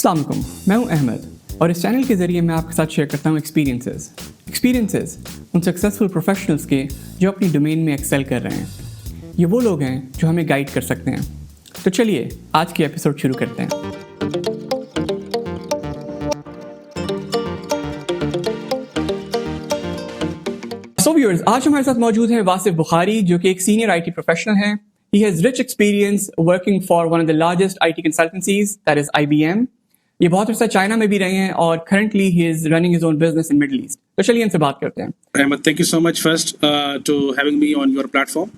अस्सलाम वालेकुम, मैं हूं अहमद और इस चैनल के ज़रिए मैं आपके साथ शेयर करता हूं एक्सपीरियंसेस उन सक्सेसफुल प्रोफेशनल्स के जो अपनी डोमेन में एक्सेल कर रहे हैं। ये वो लोग हैं जो हमें गाइड कर सकते हैं। तो चलिए आज की एपिसोड शुरू करते हैं। सो व्यूअर्स, आज हमारे साथ मौजूद हैं वासिफ बुखारी, जो कि एक सीनियर आईटी प्रोफेशनल हैं। He has rich experience working for one of the largest IT consultancies, that is IBM. ये बहुत अर्सा चाइना में भी रहे हैं और currently he is running his own business in Middle East. तो चलिए इनसे बात करते हैं। Ahmed, thank you so much first to having me on your platform.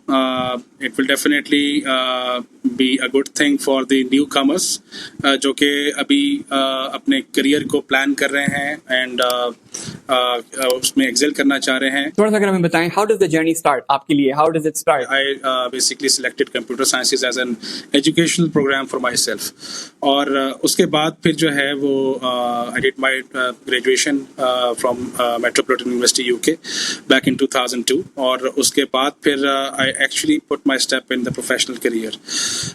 It will definitely be a good thing for the newcomers जो कि अभी अपने करियर को प्लान कर रहे हैं एंड उसमें एक्सेल करना चाह रहे हैं। थोड़ा सा अगर हमें बताएं, how does the journey start आपके लिए? How does it start? I basically selected computer sciences as an educational program for myself. और उसके बाद फिर जो है वो I did my graduation from Metropolitan University UK back in 2002 और उसके बाद फिर I actually put my step in the professional career.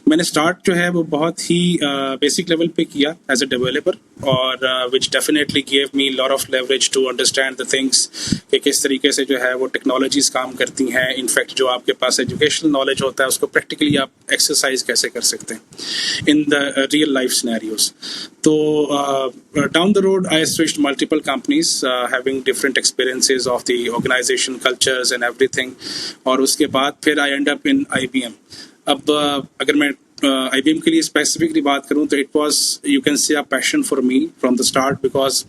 मैंने स्टार्ट जो है वो बहुत ही बेसिक लेवल पे किया एज अ डेवलपर और which definitely gave me lot of leverage to understand the things कि किस तरीके से जो है वो टेक्नोलॉजीज काम करती हैं। इनफैक्ट जो आपके पास एजुकेशनल नॉलेज होता है उसको प्रैक्टिकली आप एक्सरसाइज कैसे कर सकते हैं in the real life scenarios. तो down the road I switched multiple companies having different experiences of the organization cultures and everything और उसके बाद फिर I end up in IBM। अब अगर मैं IBM के लिए स्पेसिफिकली बात करूं तो it was you can say a passion for me from the start because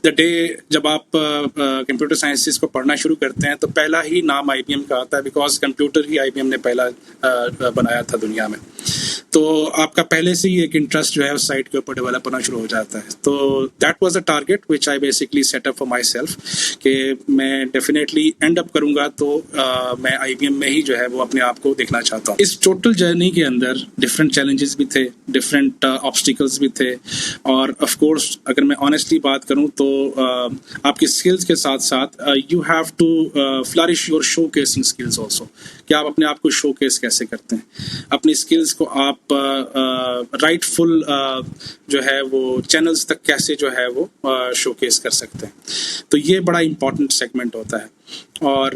the day जब आप कंप्यूटर साइंसेस को पढ़ना शुरू करते हैं तो पहला ही नाम IBM का आता है बिकॉज कंप्यूटर ही IBM ने पहला बनाया था दुनिया में। तो आपका पहले से ही एक इंटरेस्ट जो है उस साइट के ऊपर डेवलप होना शुरू हो जाता है। तो that was the target which I basically set up for my self कि मैं डेफिनेटली एंड अप करूंगा तो मैं IBM में ही जो है वो अपने आप को देखना चाहता हूँ। इस टोटल जर्नी के अंदर डिफरेंट चैलेंजेस भी थे, डिफरेंट ऑब्स्टिकल्स भी थे और ऑफ कोर्स अगर मैं ऑनेस्टली बात करूँ तो आपकी स्किल्स के साथ साथ you have to flourish your showcasing skills also कि आप अपने आप को शो केस कैसे करते हैं, अपनी स्किल्स को आप राइटफुल जो है वो चैनल्स तक कैसे जो है वो शोकेस कर सकते हैं। तो ये बड़ा इम्पोर्टेंट सेगमेंट होता है और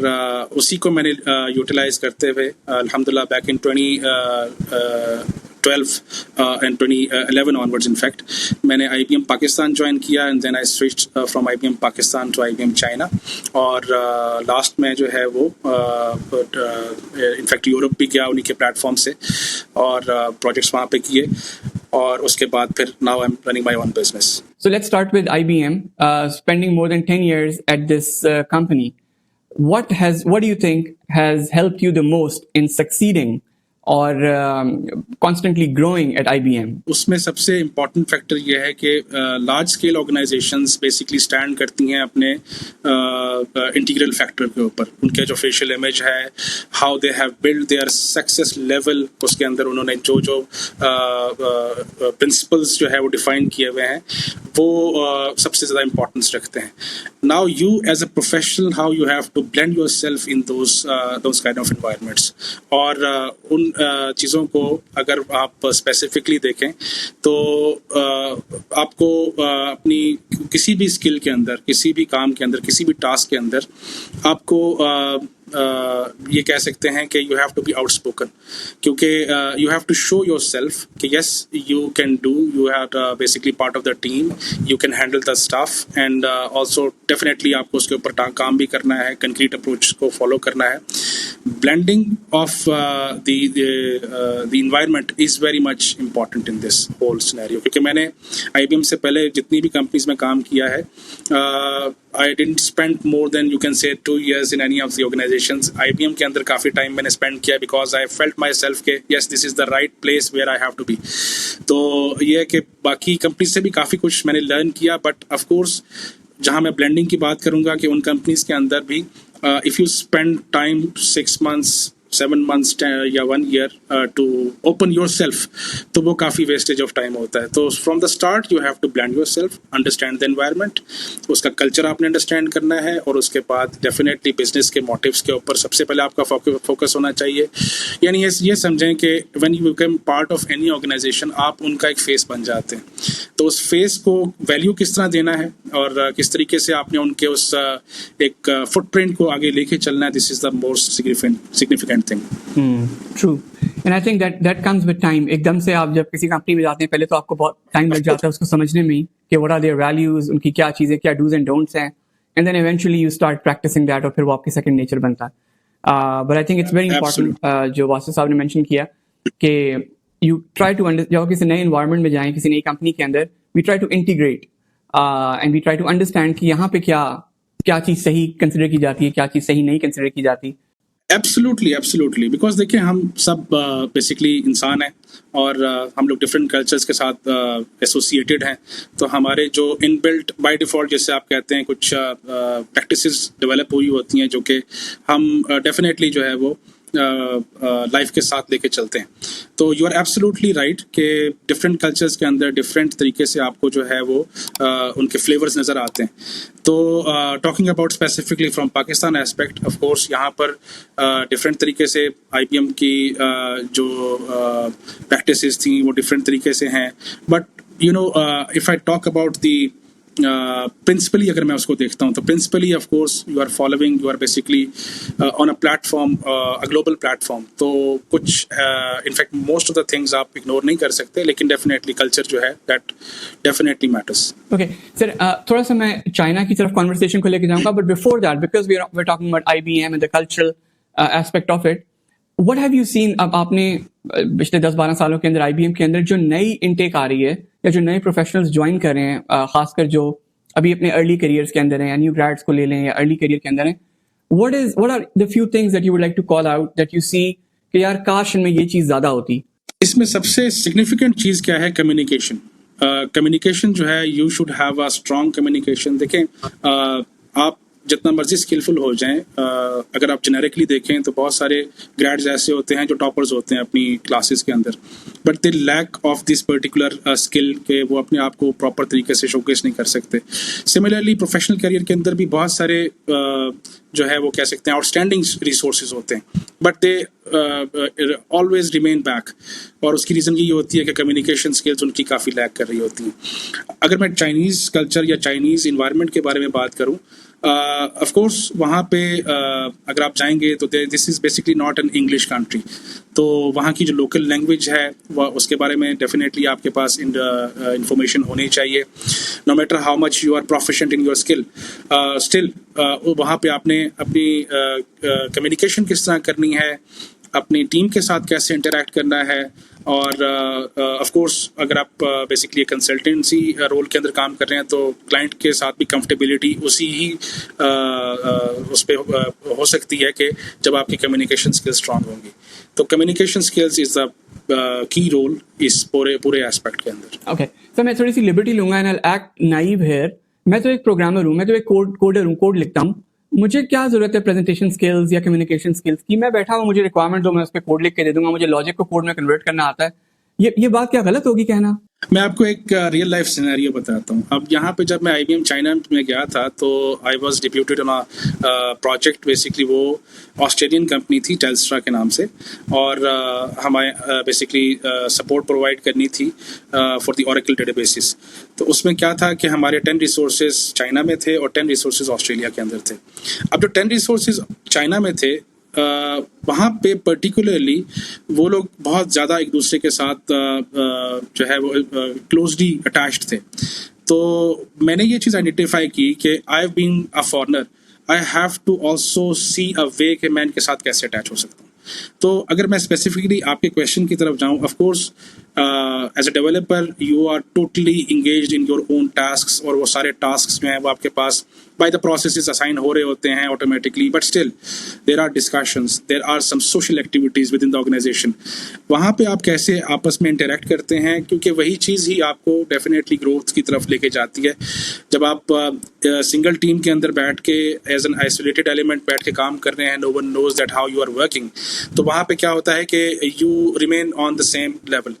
उसी को मैंने यूटिलाइज करते हुए अल्हम्दुलिल्लाह back in 2012 and 2011 onwards in fact मैंने IBM पाकिस्तान ज्वाइन किया and then I switched from IBM Pakistan to IBM China और लास्ट में जो है वो इनफैक्ट यूरोप भी गया उन्हीं के प्लेटफॉर्म से और प्रोजेक्ट्स वहाँ पे किए और उसके बाद फिर now I'm running my own business. So let's start with IBM, spending more than 10 years at this company. What do you think has helped you the most in succeeding और constantly growing at IBM? उसमें सबसे important factor ये है कि large scale organisations basically stand करती हैं अपने integral factor के ऊपर। उनके जो फेशियल इमेज है, how they have build their success level, उसके अंदर उन्होंने जो जो प्रिंसिपल्स जो है वो डिफाइन किए हुए हैं वो सबसे ज़्यादा इम्पोर्टेंस रखते हैं। Now you as a professional how you have to blend yourself in those kind of environments और उन चीज़ों को अगर आप स्पेसिफिकली देखें तो आपको अपनी किसी भी स्किल के अंदर, किसी भी काम के अंदर, किसी भी टास्क के अंदर आपको ये कह सकते हैं कि you have to be outspoken क्योंकि you have to show yourself कि yes you can do, you have basically part of the team, you can handle the staff and also definitely आपको उसके ऊपर काम भी करना है, कंक्रीट अप्रोच को फॉलो करना है। Blending of the environment is very much important in this whole scenario क्योंकि मैंने IBM से पहले जितनी भी कंपनीज में काम किया है I didn't spend more than you can say 2 years in any of the organizations. IBM के अंदर काफ़ी टाइम मैंने स्पेंड किया because I felt myself के yes this is the right place where I have to be. तो ये है कि बाकी कंपनीज से भी काफ़ी कुछ मैंने लर्न किया बट ऑफ कोर्स जहाँ मैं ब्लेंडिंग की बात करूँगा कि उन कंपनीज के अंदर भी if you spend time 6 months 7 months या 1 year to open yourself, तो वो काफ़ी वेस्टेज ऑफ टाइम होता है. तो from the start you have to blend yourself, understand the environment, उसका कल्चर आपने अंडरस्टैंड करना है, और उसके बाद डेफिनेटली बिजनेस के मोटिव्स के ऊपर सबसे पहले आपका फोकस होना चाहिए. यानी ये समझें कि when you become part of any organisation आप उनका एक फेस बन जाते हैं. तो उस फेस को वैल्यू किस तरह देना है और किस तरीके से आपने उनके उस एक फुटप्रिंट को आगे लेके चलना है, this is the most significant thing. True. And I think that comes with time. एकदम से आप जब किसी कंपनी में जाते हैं, पहले तो आपको बहुत टाइम लग जाता है उसको समझने में कि व्हाट आर देयर वैल्यूज, उनकी क्या चीज़ें, क्या डूज एंड डोंट्स हैं, and then eventually you start practising that, और फिर वो आपकी सेकंड नेचर बनता है. But I think it's very important जो वासिफ साहब ने मेंशन किया कि यू ट्राई टू जब किसी नए एनवायरनमेंट में जाएं, किसी नई कंपनी के अंदर, we try to integrate and we try to understand कि यहाँ पे क्या चीज़ सही कंसिडर की जाती है, क्या चीज़ सही नहीं कंसिडर की जाती. एब्सोल्युटली, बिकॉज देखिए हम सब बेसिकली इंसान हैं और हम लोग डिफरेंट कल्चर्स के साथ एसोसिएटेड हैं. तो हमारे जो इनबिल्ट बाय डिफ़ॉल्ट जैसे आप कहते हैं कुछ प्रैक्टिसेस डेवलप हुई होती हैं जो कि हम डेफिनेटली जो है वो लाइफ के साथ लेके चलते हैं. तो यू आर एब्सोल्युटली राइट कि डिफरेंट कल्चर्स के अंदर डिफरेंट तरीके से आपको जो है वो उनके फ्लेवर्स नज़र आते हैं. तो talking about specifically from Pakistan aspect, of course यहाँ पर डिफरेंट तरीके से IBM की जो प्रैक्टिसेस थी वो डिफरेंट तरीके से हैं. But you know if I talk about the principally अगर मैं उसको देखता हूँ तो principally of course you are following, you are basically on a platform, a global platform. तो कुछ in fact most of the things आप इग्नोर नहीं कर सकते, लेकिन डेफिनेटली कल्चर जो है that definitely matters. Okay sir, थोड़ा सा मैं चाइना की तरफ कॉन्वर्सेशन को लेके जाऊंगा, but before that, because we are talking about IBM and the cultural aspect of it, what have you seen? अब आपने पिछले 10-12 सालों के अंदर IBM के अंदर जो नई इनटेक आ रही है या जो नए प्रोफेशनल्स ज्वाइन कर रहे हैं, खासकर जो अभी अपने अर्ली करियर्स के अंदर हैं या न्यू ग्रेड्स को ले लें या अर्ली करियर के अंदर हैं, what are the few things that you would like to call out that you see कि यार काश इनमें ये चीज़ ज़्यादा होती? इसमें सबसे सिग्निफिकेंट चीज़ क्या है? कम्युनिकेशन. कम्युनिकेशन जो है, you should have a strong communication. देखें आप जितना मर्जी स्किलफुल हो जाएं, अगर आप जेनेरिकली देखें तो बहुत सारे ग्रेड्स ऐसे होते हैं जो टॉपर्स होते हैं अपनी क्लासेस के अंदर, but they lack of this particular skill के वो अपने आप को प्रॉपर तरीके से शोकेस नहीं कर सकते. सिमिलरली प्रोफेशनल करियर के अंदर भी बहुत सारे जो है वो कह सकते हैं आउटस्टैंडिंग रिसोर्सेज होते हैं, but they always remain back. और उसकी रीज़न ये होती है कि कम्युनिकेशन स्किल्स उनकी काफ़ी लैक कर रही होती हैं. अगर मैं चाइनीज़ कल्चर या चाइनीज़ इन्वायरमेंट के बारे में बात करूँ, ऑफ कोर्स वहाँ पे अगर आप जाएंगे तो this is basically not an English country. तो वहाँ की जो लोकल लैंग्वेज है वह उसके बारे में डेफिनेटली आपके पास इंफॉर्मेशन होनी चाहिए. No matter how much you are proficient in your skill, still वहाँ पे आपने अपनी कम्युनिकेशन किस तरह करनी है, अपनी टीम के साथ कैसे इंटरैक्ट करना है, और ऑफ कोर्स अगर आप बेसिकली कंसल्टेंसी रोल के अंदर काम कर रहे हैं तो क्लाइंट के साथ भी कंफर्टेबिलिटी उसी ही उस पर हो सकती है कि जब आपकी कम्युनिकेशन स्किल्स स्ट्रांग होंगी. तो communication skills is the key role इस पूरे एस्पेक्ट के अंदर. ओके सर, मैं थोड़ी सी लिबर्टी लूंगा and I will act naive here. मैं तो एक प्रोग्रामर हूँ, मैं तो एक कोडर हूँ, कोड लिखता हूँ. मुझे क्या जरूरत है प्रेजेंटेशन स्किल्स या कम्युनिकेशन स्किल्स की? मैं बैठा हूँ, मुझे रिक्वायरमेंट दो, मैं उस पर कोड लिख के दे दूंगा, मुझे लॉजिक को कोड में कन्वर्ट करना आता है. ये बात क्या गलत होगी कहना? मैं आपको एक रियल लाइफ सिनेरियो बताता हूँ. अब यहाँ पे जब मैं IBM चाइना में गया था तो I was deputed on a project. Basically वो ऑस्ट्रेलियन कंपनी थी टेल्स्ट्रा के नाम से, और हमें बेसिकली सपोर्ट प्रोवाइड करनी थी फॉर द ओरेकल डेटाबेसेस. तो उसमें क्या था कि हमारे 10 रिसोर्सेज चाइना में थे और 10 रिसोर्सेज ऑस्ट्रेलिया के अंदर थे. अब जो 10 रिसोर्सेज चाइना में थे वहाँ पे पर्टिकुलरली वो लोग बहुत ज़्यादा एक दूसरे के साथ जो है वो क्लोजली अटैच्ड थे. तो मैंने ये चीज़ आइडेंटिफाई की कि I have been a foreigner, I have to also see a way कि मैं इनके साथ कैसे अटैच हो सकता हूँ. तो अगर मैं स्पेसिफिकली आपके क्वेश्चन की तरफ जाऊँ, of course as a developer you are totally engaged in your own task, और वो सारे टास्क जो हैं वो आपके पास बाय द प्रोसेस असाइन हो रहे होते हैं automatically, but still there are discussions, there are some social activities within the organisation. वहाँ पे आप कैसे आपस में इंटरेक्ट करते हैं, क्योंकि वही चीज़ ही आपको डेफिनेटली ग्रोथ की तरफ लेके जाती है। जब आप सिंगल टीम के अंदर बैठ के एज एन आइसोलेटेड एलिमेंट बैठ के काम कर रहे हैं, no one knows that how you are working, तो वहाँ पे क्या होता है कि you remain on the same level.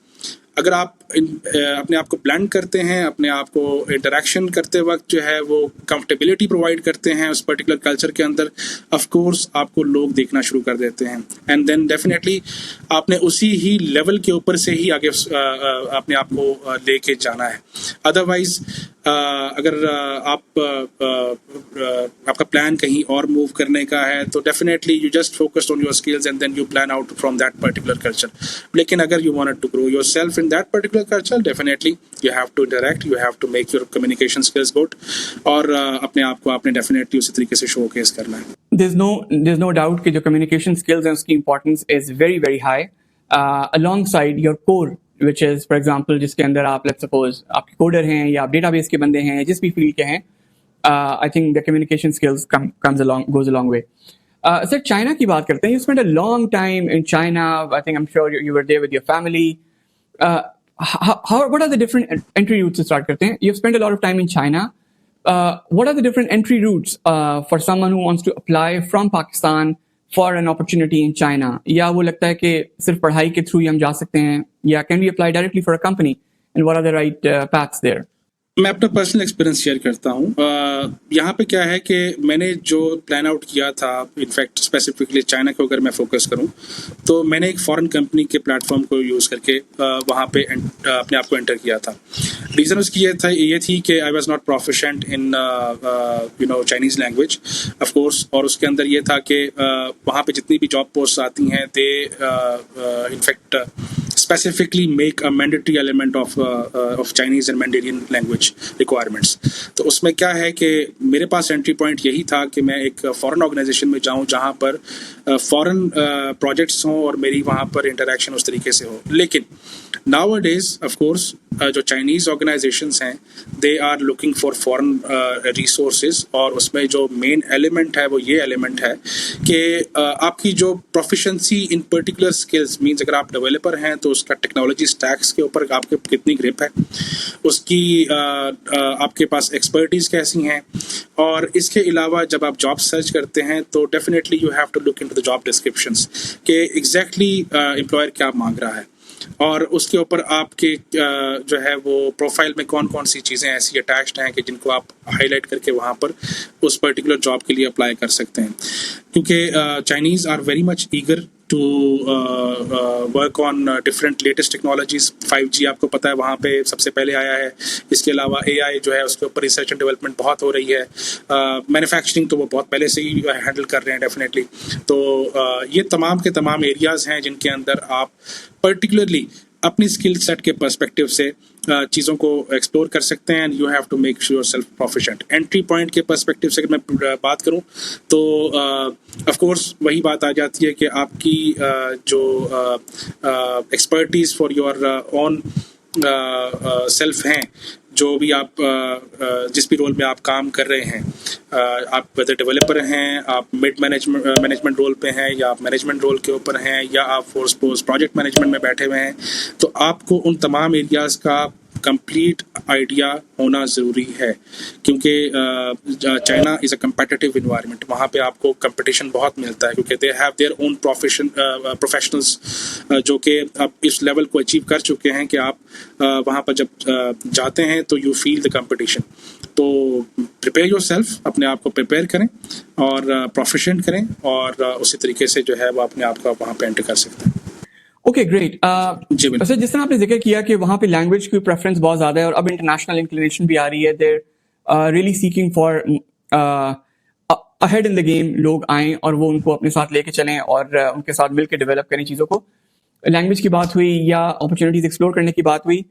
अगर आप अपने आप को ब्लेंड करते हैं, अपने आप को इंटरेक्शन करते वक्त जो है वो कंफर्टेबिलिटी प्रोवाइड करते हैं उस पर्टिकुलर कल्चर के अंदर, ऑफ कोर्स आपको लोग देखना शुरू कर देते हैं, एंड देन डेफिनेटली आपने उसी ही लेवल के ऊपर से ही आगे अपने आप को लेके जाना है। अदरवाइज अगर आपका प्लान कहीं और मूव करने का है तो definitely you just focused on your skills and then you plan out from that particular culture. लेकिन अगर you wanted to grow yourself in that particular culture, definitely you have to interact, you have to make your communication skills good, और अपने आप को आपने definitely उसी तरीके से शोकेस करना है। There's no doubt कि जो communication skills हैं उसकी importance is very very high alongside your core, which is for example जिसके अंदर आप let's suppose आपके कोडर हैं या आप डेटाबेस के बंदे हैं, जिस भी फील्ड के हैं, I think the communication skills goes a long way. Sir China की बात करते हैं, you spent a long time in China. I think I'm sure you were there with your family. What are the different entry routes to start करते हैं? You've spent a lot of time in China. What are the different entry routes for someone who wants to apply from Pakistan for an opportunity in China? या वो लगता है कि सिर्फ पढ़ाई के थ्रू ही हम जा सकते हैं, या can we apply directly for a company? And what are the right paths there? मैं अपना पर्सनल एक्सपीरियंस शेयर करता हूँ। यहाँ पे क्या है कि मैंने जो प्लान आउट किया था, इनफैक्ट स्पेसिफिकली चाइना को अगर मैं फोकस करूँ, तो मैंने एक फॉरेन कंपनी के प्लेटफॉर्म को यूज़ करके वहाँ पे अपने आप को एंटर किया था। रीज़न उसकी ये थी कि I was not proficient in Chinese language of course, और उसके अंदर ये था कि वहाँ पे जितनी भी जॉब पोस्ट आती हैं दे in fact specifically make a mandatory element of Chinese and Mandarin language requirements. तो उसमें क्या है कि मेरे पास एंट्री पॉइंट यही था कि मैं एक फॉरेन ऑर्गेनाइजेशन में जाऊं जहां पर फॉरेन प्रोजेक्ट्स हों और मेरी वहां पर इंटरेक्शन उस तरीके से हो। लेकिन nowadays of course जो चाइनीज़ ऑर्गेनाइजेशंस हैं they are looking for foreign resources, और उसमें जो मेन एलिमेंट है वो ये एलिमेंट है कि आपकी जो प्रोफिशेंसी इन पर्टिकुलर स्किल्स, मीन्स अगर आप डेवलपर हैं तो उसका टेक्नोलॉजी स्टैक्स के ऊपर आपके कितनी ग्रिप है, उसकी आपके पास एक्सपर्टीज़ कैसी हैं, और इसके अलावा जब आप जॉब सर्च करते हैं तो definitely you have to look into the job descriptions कि एग्जैक्टली एम्प्लॉयर क्या मांग रहा है, और उसके ऊपर आपके जो है वो प्रोफाइल में कौन कौन सी चीज़ें ऐसी अटैच्ड हैं कि जिनको आप हाईलाइट करके वहाँ पर उस पर्टिकुलर जॉब के लिए अप्लाई कर सकते हैं। क्योंकि Chinese are very much eager to work on different latest technologies. 5G आपको पता है वहाँ पे सबसे पहले आया है। इसके अलावा AI जो है उसके ऊपर रिसर्च एंड डेवलपमेंट बहुत हो रही है। मैन्युफैक्चरिंग तो वो बहुत पहले से ही हैंडल कर रहे हैं डेफिनेटली। तो ये तमाम के तमाम एरियाज़ हैं जिनके अंदर आप पर्टिकुलरली अपनी स्किल सेट के पर्सपेक्टिव से चीज़ों को एक्सप्लोर कर सकते हैं। You have to make sure self proficient. Entry point के पर्सपेक्टिव से अगर मैं बात करूं तो ऑफ कोर्स वही बात आ जाती है कि आपकी जो expertise for your own self हैं, जो भी आप जिस भी रोल में आप काम कर रहे हैं, आप वेदर डेवलपर हैं, आप मिड मैनेजमेंट रोल पे हैं, या आप मैनेजमेंट रोल के ऊपर हैं, या आप फोर्स प्रोजेक्ट मैनेजमेंट में बैठे हुए हैं, तो आपको उन तमाम एरियाज़ का कंप्लीट आइडिया होना ज़रूरी है। क्योंकि China is a competitive environment, वहाँ पे आपको कंपटीशन बहुत मिलता है, क्योंकि they have their own professionals जो कि आप इस लेवल को अचीव कर चुके हैं कि आप वहाँ पर जब जाते हैं तो यू फील द कंपटीशन। तो प्रिपेयर योरसेल्फ, अपने आप को प्रिपेयर करें और प्रोफिशिएंट करें, और उसी तरीके से जो है वो अपने आप को वहाँ पे एंटर कर सकते हैं। Okay great. वैसे जिस तरह आपने जिक्र किया कि वहाँ पे लैंग्वेज की प्रेफरेंस बहुत ज़्यादा है और अब इंटरनेशनल इंक्लिनेशन भी आ रही है, they're really seeking for ahead in the game, लोग आएँ और वो उनको अपने साथ लेके चलें और उनके साथ मिलकर डेवलप करें चीज़ों को। लैंग्वेज की बात हुई या अपॉर्चुनिटीज़ एक्सप्लोर करने की बात हुई,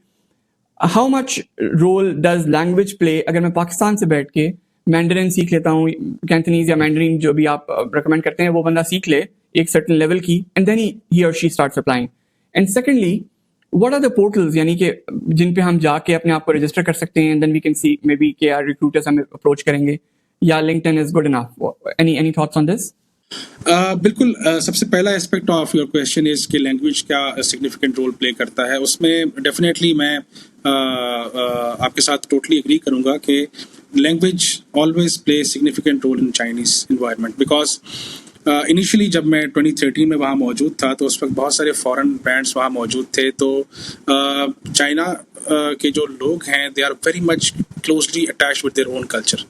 how much role does language play? अगर मैं पाकिस्तान से बैठ के मैंडरिन सीख लेता हूँ, कैंटनीज या मैंडरिन जो भी आप रिकमेंड करते हैं, वो बंदा सीख ले एक सर्टेन लेवल की, एंड देन ही और she starts applying. And secondly, what are the portals यानी कि जिन पे हम जाके अपने आप को रजिस्टर कर सकते हैं, then we can see maybe कि यार recruiters हमें approach करेंगे या LinkedIn is good enough? Any thoughts on this? बिल्कुल सबसे पहला aspect of your question is कि लैंग्वेज क्या सिग्निफिकेंट रोल प्ले करता है। उसमें डेफिनेटली मैं आपके साथ टोटली एग्री करूंगा कि language always play significant role in Chinese environment, because initially जब मैं 2013 में वहाँ मौजूद था तो उस वक्त बहुत सारे फॉरेन ब्रांड्स वहाँ मौजूद थे। तो चाइना के जो लोग हैं they are very much closely attached with their own culture,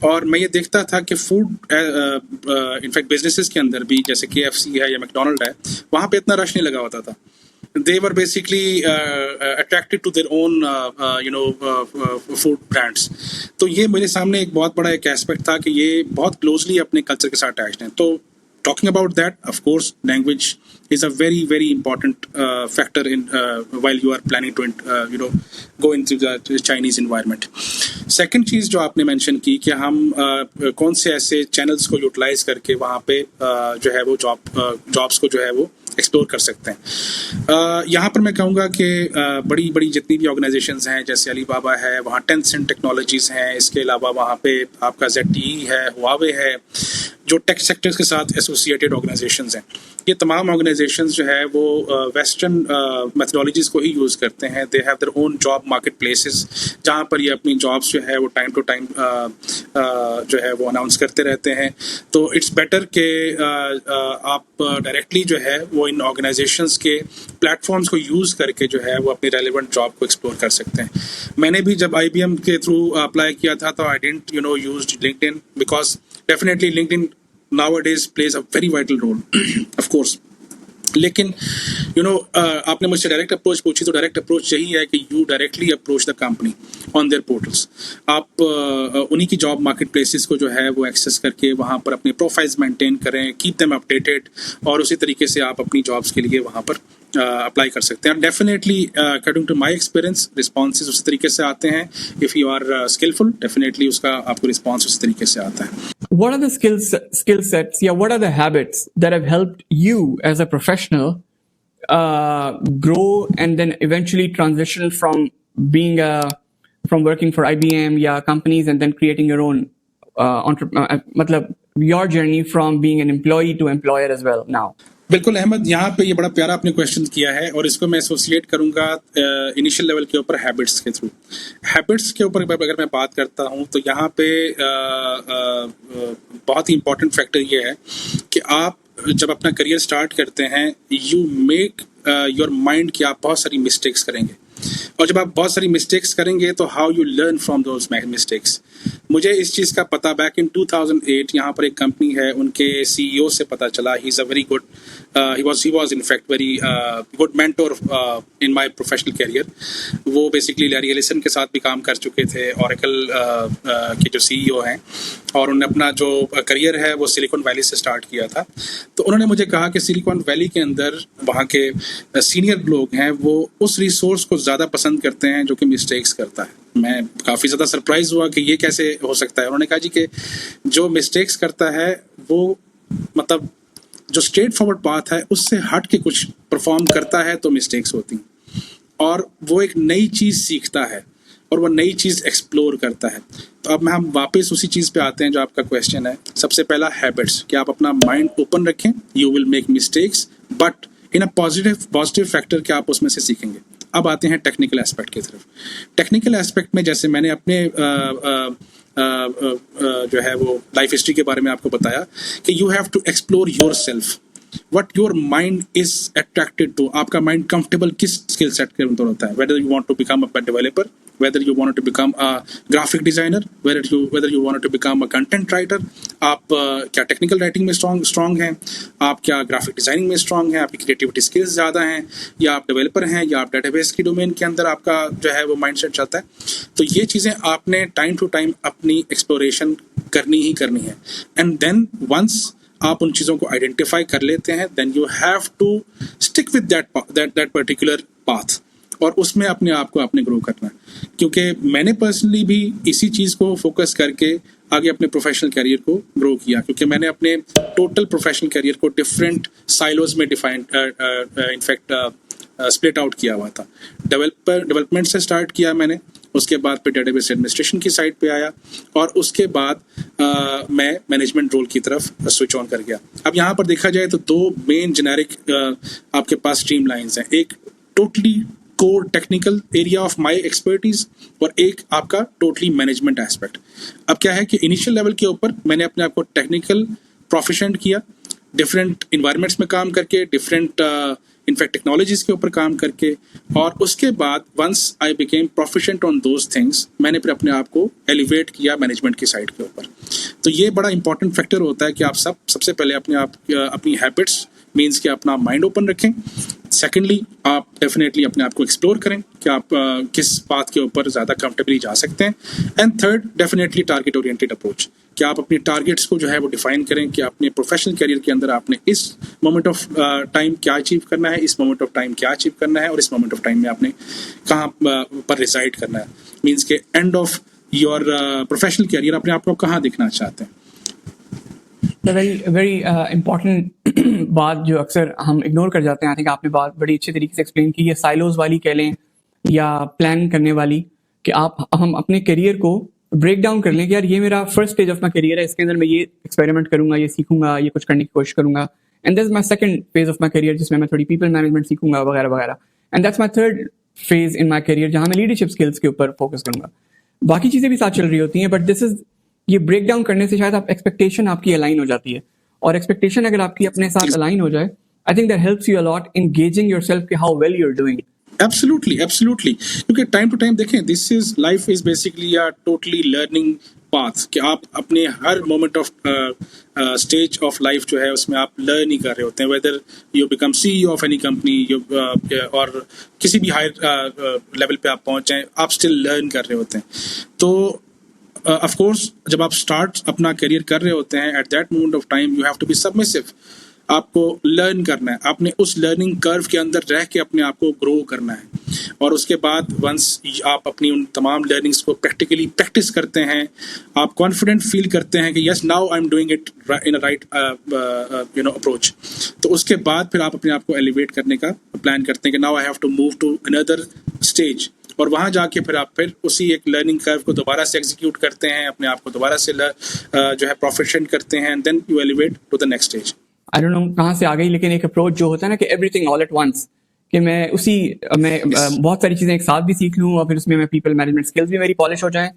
और मैं ये देखता था कि फूड इनफैक्ट बिजनेसेस के अंदर भी जैसे KFC है या मैकडोनल्ड है, वहाँ पे इतना रश नहीं लगा होता था। They were basically attracted to their own food brands। तो ये मेरे सामने एक बहुत बड़ा एक एस्पेक्ट था कि ये बहुत क्लोजली अपने कल्चर के साथ अटैच्ड हैं। तो talking about that, of course, language is a very important factor in while you are planning to go into the Chinese environment। Second चीज़ जो आपने मेंशन की कि हम कौन से ऐसे चैनल्स को यूटिलाइज करके वहाँ पे जो है वो जॉब्स को जो है वो एक्सप्लोर कर सकते हैं। यहाँ पर मैं कहूँगा कि बड़ी जितनी भी ऑर्गेनाइजेशंस हैं जैसे अलीबाबा है, वहाँ Tencent टेक्नोलॉजीज़ हैं, इसके अलावा वहाँ पे आपका ZTE है, हुआवे है, जो टेक सेक्टर्स के साथ एसोसिएटेड ऑर्गेनाइजेशंस हैं। ये तमाम ऑर्गेनाइजेशंस जो है वो वेस्टर्न मेथडोलॉजीज़ को ही यूज़ करते हैं। They have their own job market places जहाँ पर ये अपनी जॉब्स जो है वो टाइम टू टाइम जो है वो अनाउंस करते रहते हैं। तो इट्स बेटर कि आप डायरेक्टली जो है वो इन ऑर्गेनाइजेशंस के प्लेटफॉर्म्स को यूज़ करके जो है वो अपनी रेलिवेंट जॉब को एक्सप्लोर कर सकते हैं। मैंने भी जब IBM के थ्रू अप्लाई किया था तो I didn't used LinkedIn, because definitely LinkedIn nowadays plays a very vital role of course। लेकिन आपने मुझसे डायरेक्ट अप्रोच पूछी तो डायरेक्ट अप्रोच यही है कि you directly approach the company on their portals. आप उन्हीं की जॉब मार्केट प्लेसेस को जो है वो एक्सेस करके वहाँ पर अपने प्रोफाइल्स मेंटेन करें, कीप देम अपडेटेड, और उसी तरीके से आप अपनी जॉब्स के लिए वहाँ पर अप्लाई कर सकते हैं। Definitely according to my experience responses उसी तरीके से आते हैं। If you are skilful definitely उसका आपको रिस्पॉन्स उसी तरीके से आता है। What are the skill sets? Yeah, what are the habits that have helped you as a professional grow and then eventually transition from being from working for IBM companies and then creating your own मतलब your journey from being an employee to employer as well now? बिल्कुल अहमद, यहाँ पे ये बड़ा प्यारा आपने question किया है और इसको मैं एसोसिएट करूँगा इनिशियल लेवल के ऊपर हैबिट्स के थ्रू। हैबिट्स के ऊपर अगर मैं बात करता हूँ तो यहाँ पे बहुत ही इम्पोर्टेंट फैक्टर ये है कि आप जब अपना करियर स्टार्ट करते हैं यू मेक योर माइंड कि आप बहुत सारी मिस्टेक्स करेंगे, और जब आप बहुत सारी मिस्टेक्स करेंगे तो how you learn from those mistakes. मुझे इस चीज़ का पता बैक इन 2008 यहाँ पर एक कंपनी है उनके CEO से पता चला। He is a very good he was in fact very good mentor in my professional career। वो बेसिकली लैरी एलिसन के साथ भी काम कर चुके थे, Oracle के जो CEO हैं, और उन्होंने अपना जो करियर है वो सिलिकॉन वैली से स्टार्ट किया था। तो उन्होंने मुझे कहा कि सिलिकॉन वैली के अंदर वहाँ के सीनियर लोग हैं वो उस रिसोर्स को ज़्यादा पसंद करते हैं जो कि मिस्टेक्स करता है। मैं काफ़ी ज़्यादा सरप्राइज हुआ कि ये कैसे हो सकता है। उन्होंने कहा जी कि जो मिस्टेक्स करता है वो मतलब जो स्ट्रेट फॉरवर्ड पाथ है उससे हट के कुछ परफॉर्म करता है तो मिस्टेक्स होती हैं, और वो एक नई चीज़ सीखता है और वो नई चीज़ एक्सप्लोर करता है। तो अब हम वापस उसी चीज़ पे आते हैं जो आपका क्वेश्चन है। सबसे पहला हैबिट्स कि आप अपना माइंड ओपन रखें, you will make mistakes but in a positive factor कि आप उसमें से सीखेंगे। अब आते हैं टेक्निकल एस्पेक्ट की तरफ। टेक्निकल एस्पेक्ट में जैसे मैंने अपने जो है वो लाइफ हिस्ट्री के बारे में आपको बताया कि you have to explore yourself, what your mind is attracted to. आपका माइंड कंफर्टेबल किस स्किल सेट के अंदर होता है, whether you want to become a developer, whether you wanted to become a graphic designer, whether you wanted to become a content writer, आप क्या technical writing में strong हैं, आप क्या ग्राफिक डिजाइनिंग में स्ट्रॉन्ग हैं, आपकी क्रिएटिविटी स्किल्स ज़्यादा हैं, या आप डेवलपर हैं, या आप डेटाबेस की डोमेन के अंदर आपका जो है वो माइंडसेट चलता है। तो ये चीज़ें आपने टाइम टू टाइम अपनी एक्सप्लोरेशन करनी ही करनी है। एंड देन वंस आप उन चीज़ों को आइडेंटिफाई कर लेते हैं then you have to stick with that particular path, और उसमें अपने आप को आपने ग्रो करना है। क्योंकि मैंने पर्सनली भी इसी चीज़ को फोकस करके आगे अपने प्रोफेशनल करियर को ग्रो किया, क्योंकि मैंने अपने टोटल प्रोफेशनल करियर को डिफरेंट साइलोज में डिफाइन इनफैक्ट स्प्लिट आउट किया हुआ था। डेवलपमेंट से स्टार्ट किया मैंने, उसके बाद फिर डेटाबेस एडमिनिस्ट्रेशन की साइड पे आया और उसके बाद मैं मैनेजमेंट रोल की तरफ स्विच ऑन कर गया। अब यहाँ पर देखा जाए तो दो मेन जेनेरिक आपके पास स्ट्रीम लाइन्स हैं, एक totally core technical area of my expertise और एक आपका टोटली मैनेजमेंट एस्पेक्ट। अब क्या है कि इनिशियल लेवल के ऊपर मैंने अपने आप को टेक्निकल प्रोफिशिएंट किया, डिफरेंट इन्वायरमेंट्स में काम करके, डिफरेंट इनफैक्ट टेक्नोलॉजीज के ऊपर काम करके, और उसके बाद once I became proficient on those things, मैंने फिर अपने आप को एलिवेट किया मैनेजमेंट की साइड के ऊपर। तो ये बड़ा इंपॉर्टेंट फैक्टर होता है कि आप सबसे पहले अपनी हैबिट्स मीन्स कि अपना माइंड ओपन रखें। सेकेंडली, आप डेफिनेटली अपने आप को एक्सप्लोर करें कि आप किस पाथ के ऊपर ज़्यादा कंफर्टेबली जा सकते हैं। And third, definitely target oriented approach, कि आप अपने टारगेट्स को जो है वो डिफाइन करें कि अपने प्रोफेशनल करियर के अंदर आपने इस मोमेंट ऑफ टाइम क्या अचीव करना है, इस मोमेंट ऑफ टाइम क्या अचीव करना है, और इस मोमेंट ऑफ टाइम में आपने कहाँ पर रिसाइड करना है। मीन्स के end of your professional career अपने आप को कहाँ दिखना चाहते हैं। वेरी इम्पॉर्टेंट बात जो अक्सर हम इग्नोर कर जाते हैं, आई थिंक आपने बात बड़ी अच्छे तरीके से एक्सप्लेन की है, साइलोज वाली कह लें या प्लान करने वाली, कि हम अपने करियर को ब्रेक डाउन कर लें कि यार ये मेरा first stage of my career है, इसके अंदर मैं ये एक्सपेरिमेंट करूंगा, ये सीखूंगा, ये कुछ करने की कोशिश करूंगा, and that's my second phase of my career जिसमें मैं थोड़ी पीपल मैनेजमेंट सीखूंगा वगैरह वगैरह, and that's my third phase in my career जहाँ मैं लीडरशिप स्किल्स के ऊपर फोकस करूंगा। बाकी चीज़ें भी साथ चल रही होती हैं, बट दिस इज ये ब्रेक डाउन करने से शायद आप एक्सपेक्टेशन आपकी अलाइन हो जाती है, और एक्सपेक्टेशन अगर आपकी अपने साथ अलाइन हो जाए, I think that helps you a lot in gauging yourself कि how well you are doing. Absolutely, क्योंकि टाइम टू टाइम देखें, this is life is basically a totally learning path, कि आप अपने हर moment of stage of life जो है उसमें आप लर्न ही कर रहे होते हैं, whether you become CEO of any company और किसी भी हायर लेवल पे आप पहुंच जाएं, आप स्टिल लर्न कर रहे होते हैं। तो ऑफ कोर्स जब आप स्टार्ट अपना करियर कर रहे होते हैं, at that moment of time you have to be submissive. आपको लर्न करना है, आपने उस लर्निंग कर्व के अंदर रह के अपने आप को ग्रो करना है, और उसके बाद वंस आप अपनी उन तमाम लर्निंग्स को प्रैक्टिकली प्रैक्टिस करते हैं, आप कॉन्फिडेंट फील करते हैं कि yes now I am doing it in a right approach, तो उसके बाद फिर आप अपने आप को एलिवेट करने का प्लान करते हैं कि now I have to move to another stage, और वहाँ जाके फिर उसी एक लर्निंग कर्व को दोबारा से एग्जीक्यूट करते हैं, अपने आप को दोबारा से जो है प्रोफिशिएंट करते हैं, and then you elevate to the next stage. I don't know कहाँ से आ गई, लेकिन एक अप्रोच जो होता है ना कि एवरीथिंग ऑल एट वंस, कि मैं बहुत सारी चीज़ें एक साथ भी सीख लूँ और फिर उसमें मैं पीपल मैनेजमेंट स्किल्स भी मेरी पॉलिश हो जाएं।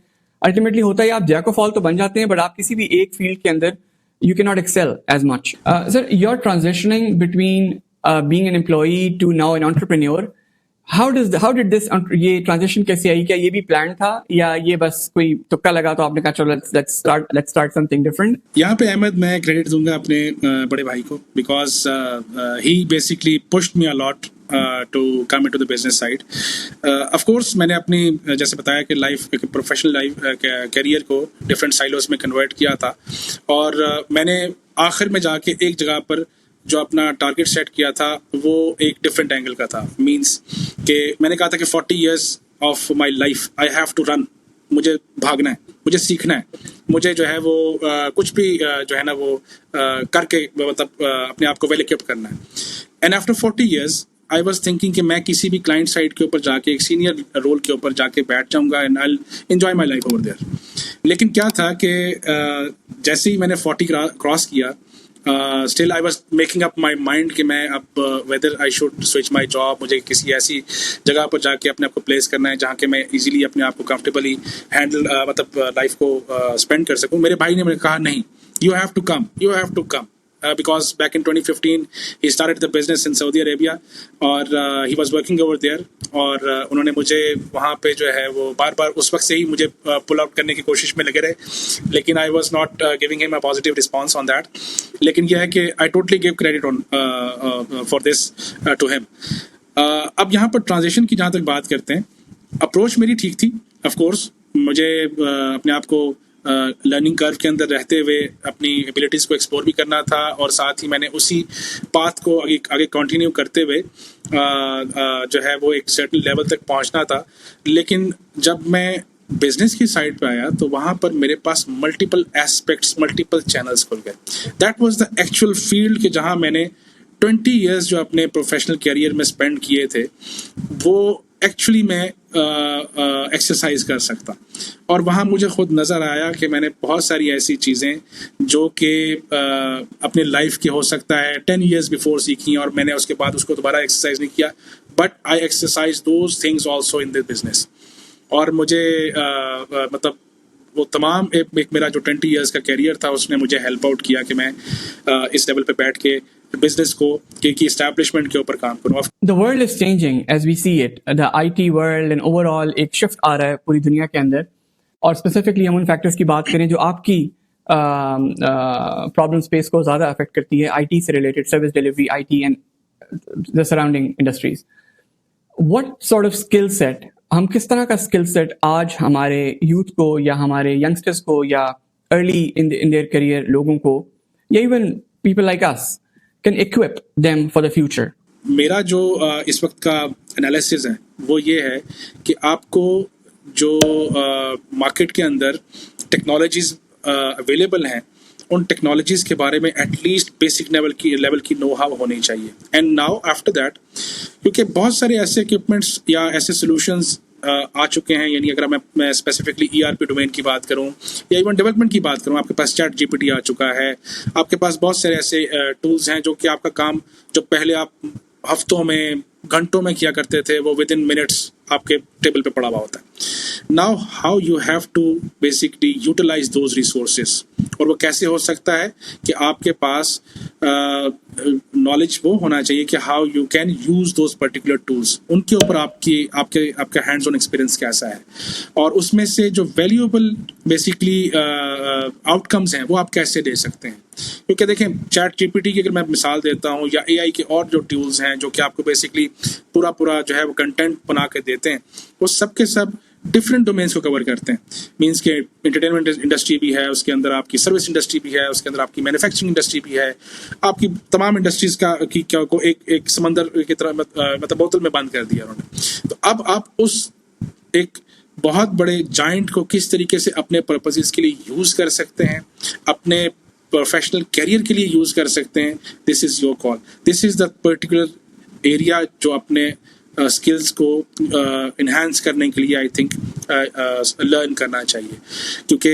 अल्टीमेटली होता है आप जैक ऑफ ऑल तो बन जाते हैं, बट आप किसी भी एक फील्ड के अंदर you can not excel as much. Sir, you are transitioning between being an employee to now an entrepreneur. How did this ये ट्रांजिशन कैसे आई? क्या ये भी प्लान था या ये बस कोई तुक्का लगा तो आपने कहा चलो लेट्स स्टार्ट समथिंग डिफरेंट? यहाँ पे अहमद मैं क्रेडिट दूंगा अपने बड़े भाई को, because he basically pushed me a lot to come into the business side. Of course मैंने अपनी जैसे बताया कि लाइफ प्रोफेशनल लाइफ करियर को डिफरेंट साइलोस में कन्वर्ट किया था, और मैंने आखिर में जाके एक जगह पर जो अपना टारगेट सेट किया था वो एक डिफरेंट एंगल का था। मींस कि मैंने कहा था कि 40 years of my life I have to run, मुझे भागना है, मुझे सीखना है, मुझे जो है वो कुछ भी जो है ना वो करके मतलब अपने आप को वेल इक्विप्ड करना है। And after 40 years I was thinking कि मैं किसी भी क्लाइंट साइड के ऊपर जाके एक सीनियर रोल के ऊपर जाके बैठ जाऊंगा and I enjoy my life over there. लेकिन क्या था कि जैसे ही मैंने 40 क्रॉस किया, still I was making up my mind कि मैं अब whether I should switch my job, मुझे किसी ऐसी जगह पर जाके अपने आप को प्लेस करना है जहाँ के मैं इजीली अपने आप को कंफर्टेबली हैंडल मतलब लाइफ को स्पेंड कर सकूँ। मेरे भाई ने मुझे कहा नहीं, you have to come because back in 2015 he started the business in Saudi Arabia और he was working over there, और उन्होंने मुझे वहाँ पे जो है वो बार बार उस वक्त से ही मुझे पुल आउट करने की कोशिश में लगे रहे, लेकिन I was not giving him a positive response on that। लेकिन यह है कि I totally give credit on for this to him। अब यहाँ पर ट्रांजिशन की जहाँ तक बात करते हैं, अप्रोच मेरी ठीक थी। ऑफ कोर्स मुझे अपने आप को लर्निंग कर्व के अंदर रहते हुए अपनी एबिलिटीज़ को एक्सप्लोर भी करना था, और साथ ही मैंने उसी पाथ को आगे कंटिन्यू करते हुए जो है वो एक सर्टेन लेवल तक पहुंचना था। लेकिन जब मैं बिजनेस की साइड पे आया तो वहाँ पर मेरे पास मल्टीपल एस्पेक्ट्स, मल्टीपल चैनल्स खुल गए। That was the actual field कि जहाँ मैंने 20 ईयर्स जो अपने प्रोफेशनल कैरियर में स्पेंड किए थे वो एक्चुअली मैं एक्सरसाइज कर सकता। और वहाँ मुझे खुद नज़र आया कि मैंने बहुत सारी ऐसी चीज़ें जो कि अपने लाइफ की हो सकता है 10 ईयर्स बिफोर सीखी और मैंने उसके बाद उसको दोबारा एक्सरसाइज नहीं किया, but I exercise those things also in this business. और मुझे मतलब वो तमाम एक मेरा जो 20 ईयर्स का कैरियर था उसने मुझे हेल्प आउट किया कि मैं इस लेवल पे बैठ के बिजनेस को की एस्टैब्लिशमेंट के ऊपर काम करूँ। The world is changing as we see it. The IT world and overall एक shift आ रहा है पूरी दुनिया के अंदर, और specifically हम उन factors की बात करें जो आपकी problem space को ज़्यादा affect करती है, IT से related, service delivery, IT and the surrounding industries. What sort of skill set, हम किस तरह का skill set आज हमारे youth को या हमारे youngsters को या early in their career लोगों को या even people like us can equip them for the future? मेरा जो इस वक्त का एनालिसिस है वो ये है कि आपको जो मार्केट के अंदर टेक्नोलॉजीज अवेलेबल हैं उन टेक्नोलॉजीज के बारे में एटलीस्ट बेसिक लेवल की नो हाउ होनी चाहिए। एंड नाउ आफ्टर दैट, क्योंकि बहुत सारे ऐसे इक्विपमेंट्स या ऐसे सॉल्यूशंस आ चुके हैं, यानी अगर मैं स्पेसिफिकली ERP डोमेन की बात करूं या इवन डेवलपमेंट की बात करूं, आपके पास चैट GPT आ चुका है, आपके पास बहुत सारे ऐसे टूल्स हैं जो कि आपका काम जो पहले आप हफ्तों में घंटों में किया करते थे वो विद इन मिनट्स आपके टेबल पे पड़ा हुआ होता है। Now how you have to basically utilize those resources, और वो कैसे हो सकता है कि आपके पास नॉलेज वो होना चाहिए कि how you can use those particular tools, उनके ऊपर आपका हैंड्स ऑन एक्सपीरियंस कैसा है और उसमें से जो वैल्यूएबल बेसिकली आउटकम्स हैं वो आप कैसे दे सकते हैं। क्योंकि देखें, चैट GPT की अगर मैं मिसाल देता हूँ या AI के और जो टूल्स हैं जो कि आपको बेसिकली पूरा जो है वो कंटेंट बना के देते हैं, वो सब के सब डिफरेंट डोमेन्स को कवर करते हैं। मींस के एंटरटेनमेंट इंडस्ट्री भी है, उसके अंदर आपकी सर्विस इंडस्ट्री भी है, उसके अंदर आपकी मैन्युफैक्चरिंग इंडस्ट्री भी है, आपकी तमाम इंडस्ट्रीज को एक समंदर की तरह मतलब बोतल में बंद कर दिया उन्होंने। तो अब आप उस एक बहुत बड़े जाइंट को किस तरीके से अपने पर्पसेस के लिए यूज कर सकते हैं, अपने प्रोफेशनल कैरियर के लिए यूज कर सकते हैं, this is your call. This is the particular area जो अपने स्किल्स को इन्हांस करने के लिए आई थिंक लर्न करना चाहिए। क्योंकि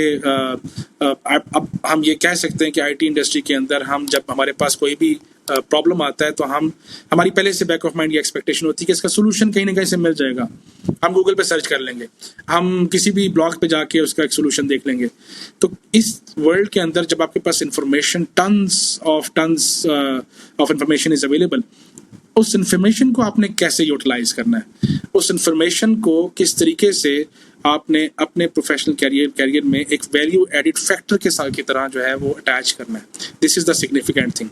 अब हम ये कह सकते हैं कि IT इंडस्ट्री के अंदर हम जब हमारे पास कोई भी प्रॉब्लम आता है तो हमारी पहले से बैक ऑफ माइंड ये एक्सपेक्टेशन होती है कि इसका सोल्यूशन कहीं ना कहीं से मिल जाएगा। हम गूगल पे सर्च कर लेंगे, हम किसी भी ब्लॉग पे जाके उसका एक सोल्यूशन देख लेंगे। तो इस वर्ल्ड के अंदर जब आपके पास information tons of information is available, उस इंफॉर्मेशन को आपने कैसे यूटिलाइज करना है, उस इंफॉर्मेशन को किस तरीके से आपने अपने प्रोफेशनल कैरियर में एक वैल्यू एडिड फैक्टर के साथ की तरह जो है वो अटैच करना है। This is the significant thing.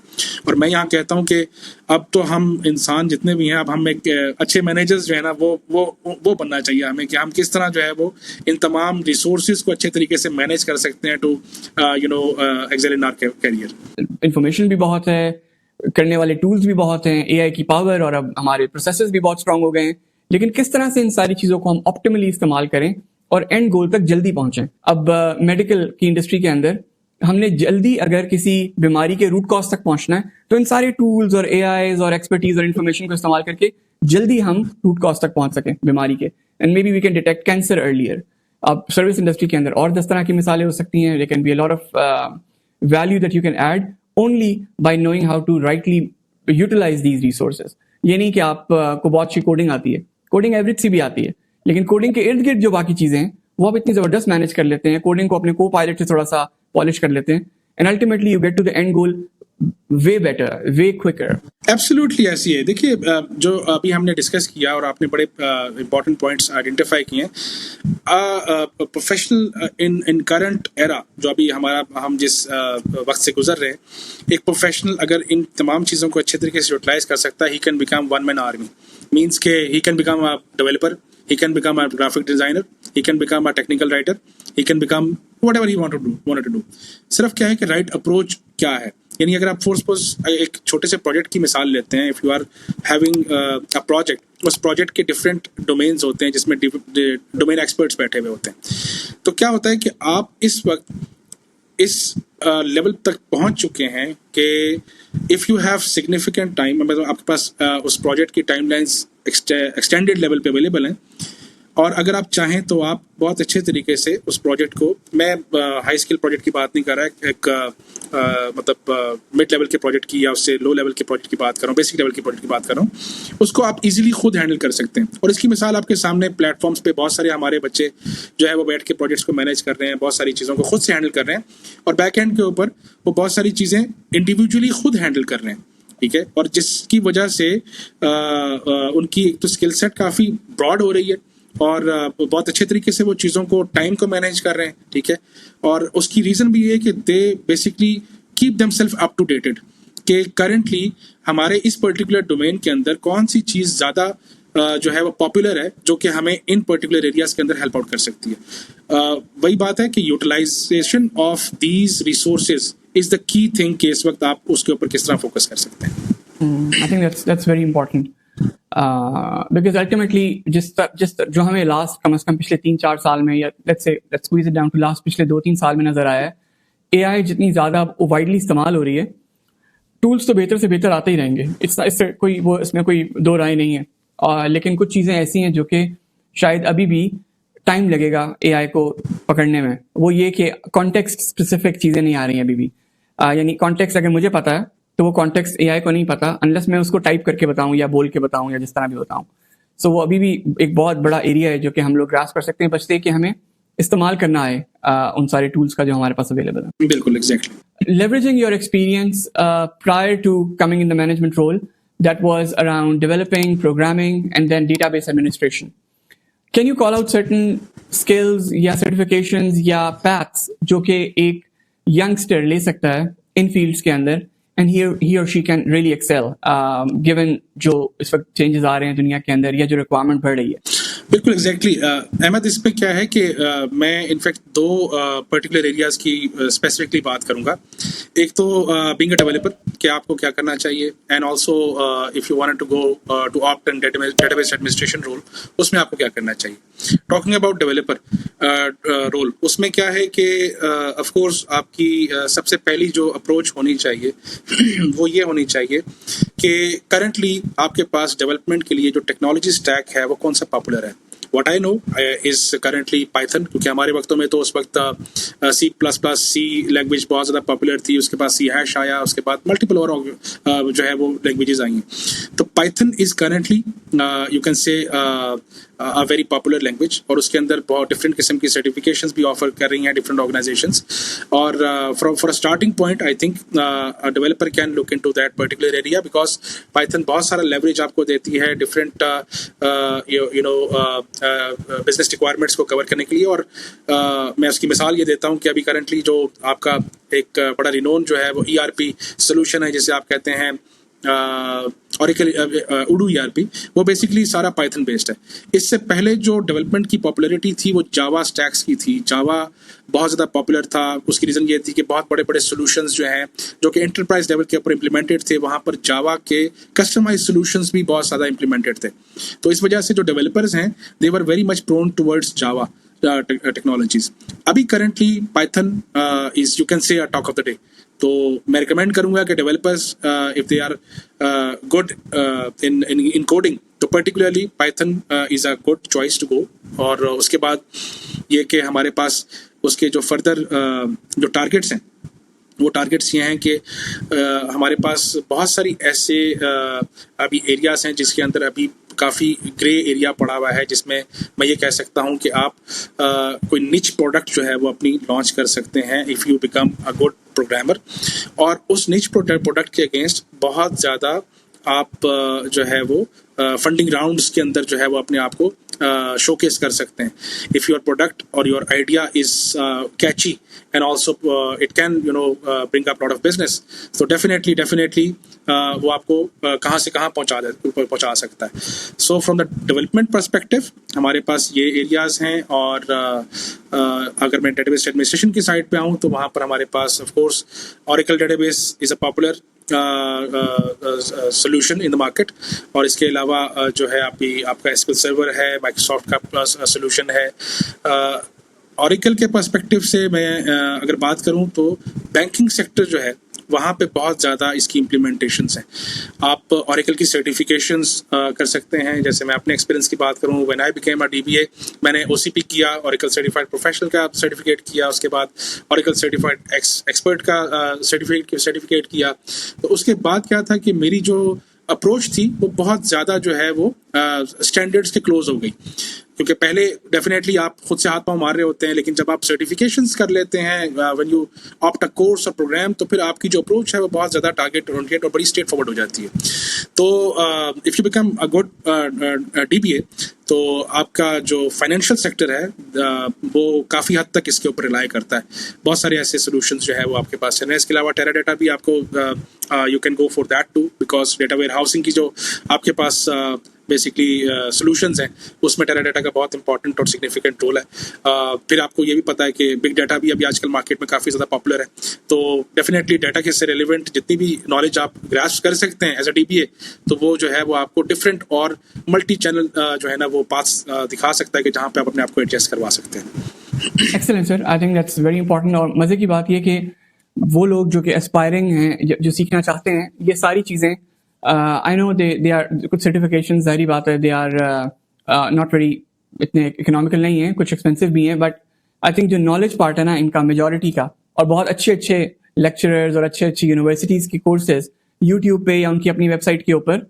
और मैं यहाँ कहता हूँ कि अब तो हम इंसान जितने भी हैं, अब हम एक अच्छे मैनेजर्स जो है ना वो बनना चाहिए हमें, कि हम किस तरह जो है वो इन तमाम रिसोर्सेज को अच्छे तरीके से मैनेज कर सकते हैं to excel in our career. Information भी बहुत है, करने वाले टूल्स भी बहुत हैं, AI की पावर और अब हमारे प्रोसेसेस भी बहुत स्ट्रांग हो गए हैं, लेकिन किस तरह से इन सारी चीज़ों को हम ऑप्टिमली इस्तेमाल करें और एंड गोल तक जल्दी पहुंचें। अब मेडिकल की इंडस्ट्री के अंदर हमने जल्दी अगर किसी बीमारी के रूट कॉज तक पहुंचना है तो इन सारे टूल्स और AIs और एक्सपर्टीज और इन्फॉर्मेशन को इस्तेमाल करके जल्दी हम रूट कॉज तक पहुंच सकें बीमारी के, and may be we can detect cancer earlier. अब सर्विस इंडस्ट्री के अंदर और 10 तरह की मिसालें हो सकती हैं। There can be a lot of value that you can add only by knowing how to rightly utilize these resources. ये नहीं कि आप को बहुत अच्छी कोडिंग आती है, कोडिंग एवरेज सी भी आती है, लेकिन कोडिंग के इर्द गिर्द जो बाकी चीजें हैं वो आप इतनी जबरदस्त मैनेज कर लेते हैं, कोडिंग को अपने को पायलट से थोड़ा सा पॉलिश कर लेते हैं, and ultimately you get to the end goal way better, way quicker. Absolutely ऐसी है। देखिए, जो अभी हमने डिस्कस किया और आपने बड़े इंपॉर्टेंट पॉइंट्स आइडेंटिफाई किए हैं। प्रोफेशनल इन करंट एरा, जो अभी हम जिस वक्त से गुजर रहे हैं, एक प्रोफेशनल अगर इन तमाम चीज़ों को अच्छे तरीके से यूटिलाइज कर सकता है, he can become one man army. Means के he can become a developer, he can become a graphic designer, he can become a technical writer, he can become whatever he wanted to do। सिर्फ क्या है कि right approach क्या है। यानी अगर आप सपोज एक छोटे से प्रोजेक्ट की मिसाल लेते हैं, if you are having a project, उस प्रोजेक्ट के डिफरेंट डोमेन्स होते हैं जिसमें डोमेन एक्सपर्ट्स बैठे हुए होते हैं। तो क्या होता है कि आप इस वक्त इस लेवल तक पहुंच चुके हैं कि if you have significant time, मतलब आपके पास उस प्रोजेक्ट की टाइमलाइंस एक्सटेंडेड लेवल पे अवेलेबल हैं, और अगर आप चाहें तो आप बहुत अच्छे तरीके से उस प्रोजेक्ट को, मैं हाई स्किल प्रोजेक्ट की बात नहीं कर रहा, एक मतलब मिड लेवल के प्रोजेक्ट की या उससे लो लेवल के प्रोजेक्ट की बात कर रहा हूँ, बेसिक लेवल के प्रोजेक्ट की बात कर रहा हूँ, उसको आप इजीली खुद हैंडल कर सकते हैं। और इसकी मिसाल आपके सामने प्लेटफॉर्म्स पे बहुत सारे हमारे बच्चे जो है वो बैठ के प्रोजेक्ट्स को मैनेज कर रहे हैं, बहुत सारी चीज़ों को खुद से हैंडल कर रहे हैं, और बैक एंड के ऊपर वो बहुत सारी चीज़ें इंडिविजुअली खुद हैंडल कर रहे हैं, ठीक है। और जिसकी वजह से उनकी एक तो स्किल सेट काफ़ी ब्रॉड हो रही है, और बहुत अच्छे तरीके से वो चीज़ों को, टाइम को मैनेज कर रहे हैं, ठीक है। और उसकी रीज़न भी ये है कि they basically keep themselves up to dated कि करंटली हमारे इस पर्टिकुलर डोमेन के अंदर कौन सी चीज़ ज़्यादा जो है वो पॉपुलर है, जो कि हमें इन पर्टिकुलर एरियाज के अंदर हेल्प आउट कर सकती है। वही बात है कि utilization of these resources is the key thing कि इस वक्त आप उसके ऊपर किस तरह फोकस कर सकते हैं। I think that's very important. Because ultimately just जो हमें लास्ट कम से कम पिछले 3-4 साल में, या let's squeeze it down to last पिछले 2-3 साल में नजर आया है, AI जितनी ज़्यादा वाइडली इस्तेमाल हो रही है, टूल्स तो बेहतर से बेहतर आते ही रहेंगे, इसमें कोई दो राय नहीं है। लेकिन कुछ चीज़ें ऐसी हैं जो कि शायद अभी भी टाइम लगेगा AI को पकड़ने में। वो ये कि कॉन्टेक्स्ट स्पेसिफिक चीज़ें नहीं आ रही हैं अभी भी। यानी कॉन्टेक्स्ट अगर मुझे पता है तो वो कॉन्टेक्स्ट AI को नहीं पता, अनलेस मैं उसको टाइप करके बताऊं या बोल के बताऊं या जिस तरह भी बताऊं। सो वो अभी भी एक बहुत बड़ा एरिया है जो कि हम लोग ग्रास्प कर सकते हैं, बचते कि हमें इस्तेमाल करना है उन सारे टूल्स का जो हमारे पास अवेलेबल है। बिल्कुल, exactly. Leveraging your experience prior to coming in the management role, that was around developing, programming, and then database administration. Can you call out certain skills या certifications या paths जो कि एक youngster ले सकता है इन fields के अंदर, and he or she can really excel given जो इस वक्त changes आ रहे हैं दुनिया के अंदर या जो requirement बढ़ रही है? बिल्कुल, एग्जैक्टली। अहमद, इस पे क्या है कि मैं इनफैक्ट दो पर्टिकुलर एरियाज की स्पेसिफिकली बात करूंगा। एक तो बीइंग अ डेवलपर, कि आपको क्या करना चाहिए, and also if you wanted to go to opt in database administration role, उसमें आपको क्या करना चाहिए। टॉकिंग अबाउट डेवलपर रोल, उसमें क्या है कि ऑफ कोर्स आपकी सबसे पहली जो अप्रोच होनी चाहिए वो ये होनी चाहिए कि करंटली आपके पास डेवलपमेंट के लिए जो टेक्नोलॉजी स्टैक है वो कौन सा पॉपुलर है। What I know is currently Python, क्योंकि हमारे वक्तों में तो उस वक्त C++, C लैंग्वेज बहुत ज़्यादा पॉपुलर थी, उसके बाद C# आया, उसके बाद मल्टीपल और जो है वो लैंग्वेजेस आई हैं। तो Python is currently you can say a very popular language, और उसके अंदर बहुत डिफरेंट किस्म की सर्टिफिकेशंस भी ऑफर कर रही हैं डिफरेंट ऑर्गेनाइजेशंस। और for a starting point I think a developer can look into that particular area, because Python बहुत सारा लेवरेज आपको देती है डिफरेंट बिजनेस रिक्वायरमेंट्स को कवर करने के लिए। और मैं उसकी मिसाल ये देता हूँ कि अभी करंटली जो आपका एक बड़ा रिनोन जो है वो ERP सोल्यूशन है, जिसे आप कहते हैं Oracle Odoo ERP, वो बेसिकली सारा पाइथन बेस्ड है। इससे पहले जो डेवलपमेंट की पॉपुलैरिटी थी वो जावा स्टैक्स की थी। जावा बहुत ज़्यादा पॉपुलर था। उसकी रीज़न ये थी कि बहुत बड़े बड़े सॉल्यूशंस जो हैं जो कि एंटरप्राइज लेवल के ऊपर इम्प्लीमेंटेड थे, वहाँ पर जावा के कस्टमाइज सॉल्यूशंस भी बहुत ज़्यादा इम्प्लीमेंटेड थे। तो इस वजह से जो डेवलपर्स हैं they were very much prone towards Java technologies. अभी currently Python is you can say a talk of the day. तो मैं रिकमेंड करूंगा कि developers if they are good in coding, तो particularly Python is a good choice to go. और उसके बाद ये कि हमारे पास उसके जो फर्दर जो टारगेट्स हैं वो टारगेट्स ये हैं कि हमारे पास बहुत सारी ऐसे अभी एरियाज हैं जिसके अंदर अभी काफ़ी ग्रे एरिया पड़ा हुआ है, जिसमें मैं ये कह सकता हूँ कि आप कोई निच प्रोडक्ट जो है वो अपनी लॉन्च कर सकते हैं if you become a good programmer. और उस निच प्रोडक्ट के अगेंस्ट बहुत ज़्यादा आप जो है वो फंडिंग राउंड्स के अंदर जो है वो अपने आप को शोकेस कर सकते हैं। इफ़ योर प्रोडक्ट और your idea is Kainchi and also it can bring up lot of business, तो डेफिनेटली वो आपको कहाँ से कहाँ पहुँचा सकता है। So from the development perspective हमारे पास ये एरियाज़ हैं। और अगर मैं डेटाबेस एडमिनिस्ट्रेशन की साइड पे आऊँ तो वहाँ पर हमारे पास of course Oracle database is a popular solution in the market. और इसके अलावा जो है आपका SQL सर्वर है, माइक्रोसॉफ्ट का सोल्यूशन है। ऑरेकल के पर्सपेक्टिव से मैं अगर बात करूं तो बैंकिंग सेक्टर जो है वहाँ पे बहुत ज़्यादा इसकी इम्प्लीमेंटेशंस हैं। आप ऑरेकल की सर्टिफिकेशंस कर सकते हैं। जैसे मैं अपने एक्सपीरियंस की बात करूँ, when I became a DBA, मैंने OCP किया, ऑरेकल सर्टिफाइड प्रोफेशनल का सर्टिफिकेट किया, उसके बाद ऑरेकल सर्टिफाइड एक्सपर्ट का सर्टिफिकेट किया। तो उसके बाद क्या था कि मेरी जो अप्रोच थी वो बहुत ज़्यादा जो है वो स्टैंडर्ड्स के क्लोज हो गई, क्योंकि पहले डेफिनेटली आप खुद से हाथ पांव मार रहे होते हैं, लेकिन जब आप सर्टिफिकेशंस कर लेते हैं, when you opt a course और प्रोग्राम, तो फिर आपकी जो अप्रोच है वो बहुत ज़्यादा टारगेट ओरिएंटेड और बड़ी स्ट्रेट फॉरवर्ड हो जाती है। तो if you become a good DBA, तो आपका जो फाइनेंशियल सेक्टर है वो काफ़ी हद तक इसके ऊपर रिलाई करता है। बहुत सारे ऐसे सोल्यूशंस जो है वो आपके पास है। इसके अलावा टेराडाटा भी आपको you can go for that too, because data warehousing की जो आपके पास बेसिकली सॉल्यूशंस हैं उसमें टेराडाटा का बहुत इंपॉर्टेंट और सिग्निफिकेंट रोल है। फिर आपको ये भी पता है कि बिग डाटा भी अभी आजकल मार्केट में काफ़ी ज़्यादा पॉपुलर है। तो डेफिनेटली डाटा के से रिलेवेंट जितनी भी नॉलेज आप ग्रास्प कर सकते हैं एज अ DBA, तो वो जो है वो आपको डिफरेंट और मल्टी चैनल जो है ना वो पाथ्स दिखा सकता है कि जहाँ पे आप अपने आप को एडजस्ट करवा सकते हैं। Excellent sir, I think that's very important. और मज़े की बात ये कि वो लोग जो कि एस्पायरिंग हैं, जो सीखना चाहते हैं, ये सारी चीज़ें आई नो दे आर, कुछ सर्टिफिकेशन ज़ाहिर बात है दे आर नॉट वेरी इतने इकोनॉमिकल नहीं हैं, कुछ एक्सपेंसिव भी हैं, बट आई थिंक जो नॉलेज पार्ट है ना इनका मेजॉरिटी का, और बहुत अच्छे अच्छे लेक्चरर्स और अच्छे अच्छी यूनिवर्सिटीज़ की कोर्सेज यूट्यूब पे या उनकी अपनी वेबसाइट के ऊपर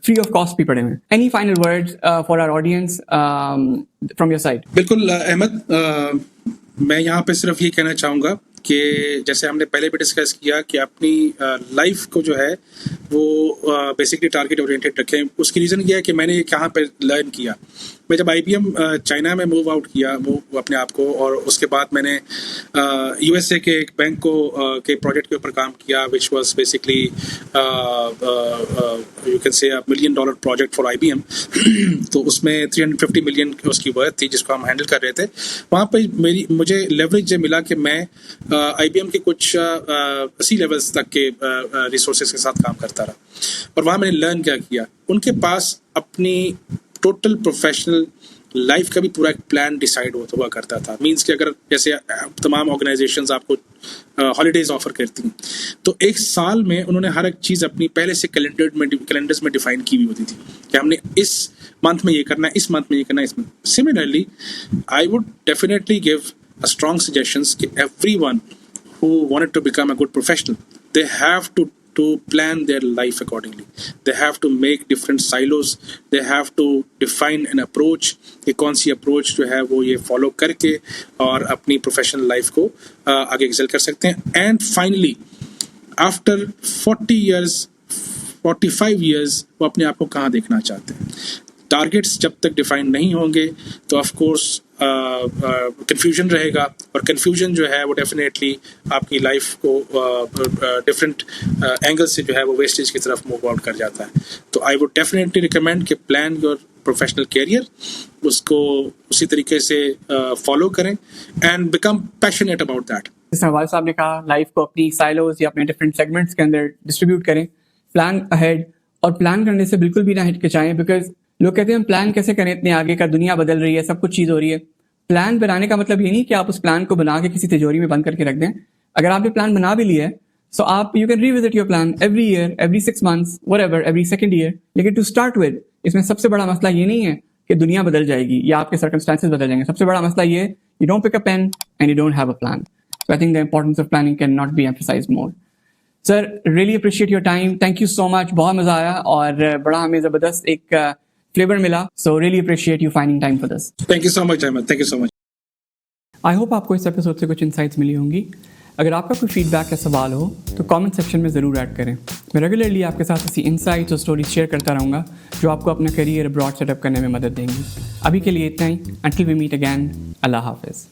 फ्री ऑफ कॉस्ट भी पड़े हुए हैं। Any final words for our audience from your side? बिल्कुल अहमद, मैं यहाँ पे सिर्फ ये कहना चाहूँगा कि जैसे हमने पहले भी डिस्कस किया कि अपनी लाइफ को जो है वो बेसिकली टारगेट ओरिएंटेड रखें। उसकी रीज़न ये है कि मैंने कहाँ पे लर्न किया। मैं जब IBM चाइना में मूव आउट किया वो अपने आप को, और उसके बाद मैंने USA के एक बैंक को के प्रोजेक्ट के ऊपर काम किया, which was basically you can से $1 million प्रोजेक्ट फॉर IBM। तो उसमें 350 मिलियन उसकी वर्थ थी जिसको हम हैंडल कर रहे थे। वहाँ पर मुझे लेवरेज मिला कि मैं IBM के कुछ C लेवल्स तक के रिसोर्सेज के साथ काम करता रहा, और वहाँ मैंने लर्न क्या किया, उनके पास अपनी टोटल प्रोफेशनल लाइफ का भी पूरा एक प्लान डिसाइड हुआ करता था। मींस कि अगर जैसे तमाम ऑर्गेनाइजेशंस आपको हॉलीडेज ऑफर करती हैं, तो एक साल में उन्होंने हर एक चीज़ अपनी पहले से कैलेंडर्स में डिफाइन की हुई होती थी कि हमने इस मंथ में ये करना है, इस मंथ में ये करना है, इस month. Similarly I would definitely give a strong suggestions कि everyone who wanted to become a good professional, they have to plan their life accordingly. They have to make different silos. They have to define an approach कि कौन सी approach जो है वो ये follow करके और अपनी professional life को आगे excel कर सकते हैं। And finally, after 40 years, 45 years, वो अपने आप को कहाँ देखना चाहते हैं। टारगेट्स जब तक डिफाइन नहीं होंगे तो ऑफ कोर्स कन्फ्यूजन रहेगा, और कन्फ्यूजन जो है वो डेफिनेटली आपकी लाइफ को डिफरेंट एंगल से जो है वो वेस्टेज की तरफ मूव आउट कर जाता है। तो आई वुड डेफिनेटली रिकमेंड कि प्लान योर प्रोफेशनल कैरियर, उसको उसी तरीके से फॉलो करें and become passionate about that. जैसे नवाज साहब ने कहा, लाइफ को अपनी साइलोज या अपने डिफरेंट सेगमेंट्स के अंदर डिस्ट्रीब्यूट करें, प्लान अहेड, और प्लान करने से बिल्कुल भी ना हिचकिचाएं, बिकॉज लोग कहते हैं हम प्लान कैसे करें, इतने आगे का, दुनिया बदल रही है, सब कुछ चीज़ हो रही है। प्लान बनाने का मतलब ये नहीं कि आप उस प्लान को बना के किसी तिजोरी में बंद करके रख दें। अगर आपने प्लान बना भी लिया है, सो आप you can revisit your plan every year, every 6 months, whatever, every second year. लेकिन टू स्टार्ट विद, इसमें सबसे बड़ा मसला ये नहीं है कि दुनिया बदल जाएगी या आपके सर्कमस्टांसेस बदल जाएंगे। सबसे बड़ा मसला ये, you don't pick a pen and you don't have a plan. So I think the importance of planning can not be emphasized more. Sir, really appreciate your time, thank you so much, बहुत मजा आया और बड़ा हमें जबरदस्त एक flavour मिला। So really appreciate you finding time for this. Thank you so much Ahmad, thank you so much. I hope आपको इस एपिसोड से कुछ इंसाइट्स मिली होंगी। अगर आपका कोई फीडबैक या सवाल हो तो कमेंट सेक्शन में ज़रूर ऐड करें। मैं रेगुलरली आपके साथ ऐसी इंसाइट्स और स्टोरीज शेयर करता रहूँगा जो आपको अपना करियर अब्रॉड सेटअप करने में मदद देंगी। अभी के लिए इतना ही। अंटिल वी मीट अगैन, अल्लाह हाफिज़।